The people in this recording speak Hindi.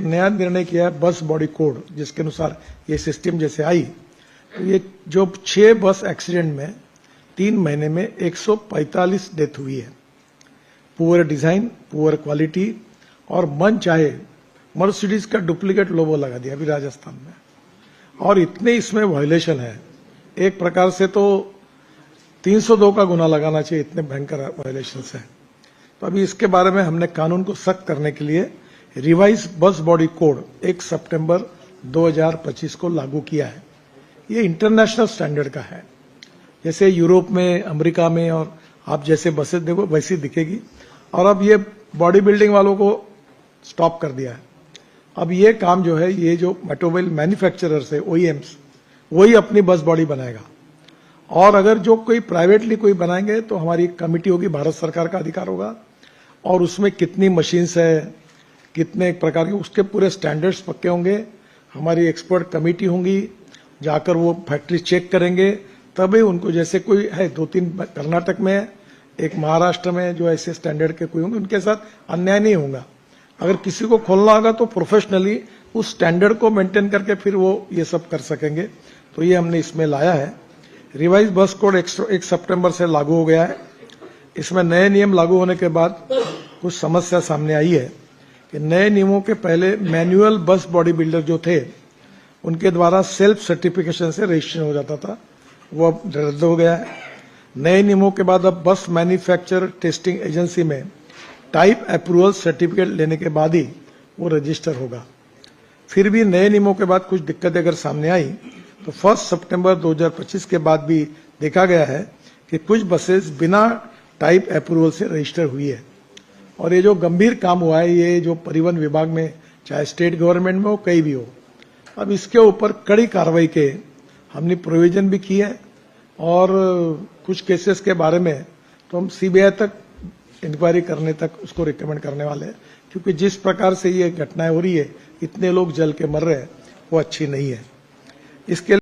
नया निर्णय किया है बस बॉडी कोड, जिसके अनुसार ये सिस्टम जैसे आई तो ये जो 6 बस एक्सीडेंट में 3 महीने में 145 डेथ हुई है। पुअर डिजाइन, पुअर क्वालिटी और मन चाहे मर्सिडीज का डुप्लीकेट लोगो लगा दिया अभी राजस्थान में। और इतने इसमें वायलेशन है, एक प्रकार से तो 302 का गुना लगाना चाहिए, इतने भयंकर वायलेशन है। तो अभी इसके बारे में हमने कानून को सख्त करने के लिए रिवाइज बस बॉडी कोड 1 सितंबर 2025 को लागू किया है। ये इंटरनेशनल स्टैंडर्ड का है, जैसे यूरोप में, अमेरिका में और आप जैसे बसें देखो वैसी दिखेगी। और अब ये बॉडी बिल्डिंग वालों को स्टॉप कर दिया है। अब ये काम जो है, ये जो ऑटोमोबाइल मैन्युफैक्चरर्स है, ओईएम्स, वही अपनी बस बॉडी बनाएगा। और अगर जो कोई प्राइवेटली कोई बनाएंगे तो हमारी एक कमेटी होगी, भारत सरकार का अधिकार होगा, और उसमें कितनी मशीन्स है, कितने प्रकार के, उसके पूरे स्टैंडर्ड्स पक्के होंगे। हमारी एक्सपर्ट कमेटी होंगी, जाकर वो फैक्ट्री चेक करेंगे, तभी उनको, जैसे कोई है 2-3 कर्नाटक में, एक महाराष्ट्र में, जो ऐसे स्टैंडर्ड के कोई होंगे, उनके साथ अन्याय नहीं होगा। अगर किसी को खोलना होगा तो प्रोफेशनली उस स्टैंडर्ड को मेंटेन करके फिर वो ये सब कर सकेंगे। तो ये हमने इसमें लाया है। रिवाइज बस कोड 1 सितंबर से लागू हो गया है। इसमें नए नियम लागू होने के बाद कुछ समस्या सामने आई है कि नए नियमों के पहले मैनुअल बस बॉडी बिल्डर जो थे, उनके द्वारा सेल्फ सर्टिफिकेशन से रजिस्ट्रेशन हो जाता था, वो अब रद्द हो गया है। नए नियमों के बाद अब बस मैन्युफैक्चर टेस्टिंग एजेंसी में टाइप अप्रूवल सर्टिफिकेट लेने के बाद ही वो रजिस्टर होगा। फिर भी नए नियमों के बाद कुछ दिक्कतें अगर सामने आई तो 1 सितंबर 2025 के बाद भी देखा गया है कि कुछ बसेस बिना टाइप अप्रूवल से रजिस्टर हुई है। और ये जो गंभीर काम हुआ है, ये जो परिवहन विभाग में, चाहे स्टेट गवर्नमेंट में हो, कहीं भी हो, अब इसके ऊपर कड़ी कार्रवाई के हमने प्रोविजन भी की है। और कुछ केसेस के बारे में तो हम सीबीआई तक इंक्वायरी करने तक उसको रिकमेंड करने वाले हैं, क्योंकि जिस प्रकार से ये घटनाएं हो रही है, इतने लोग जल के मर रहे हैं, वो अच्छी नहीं है। इसके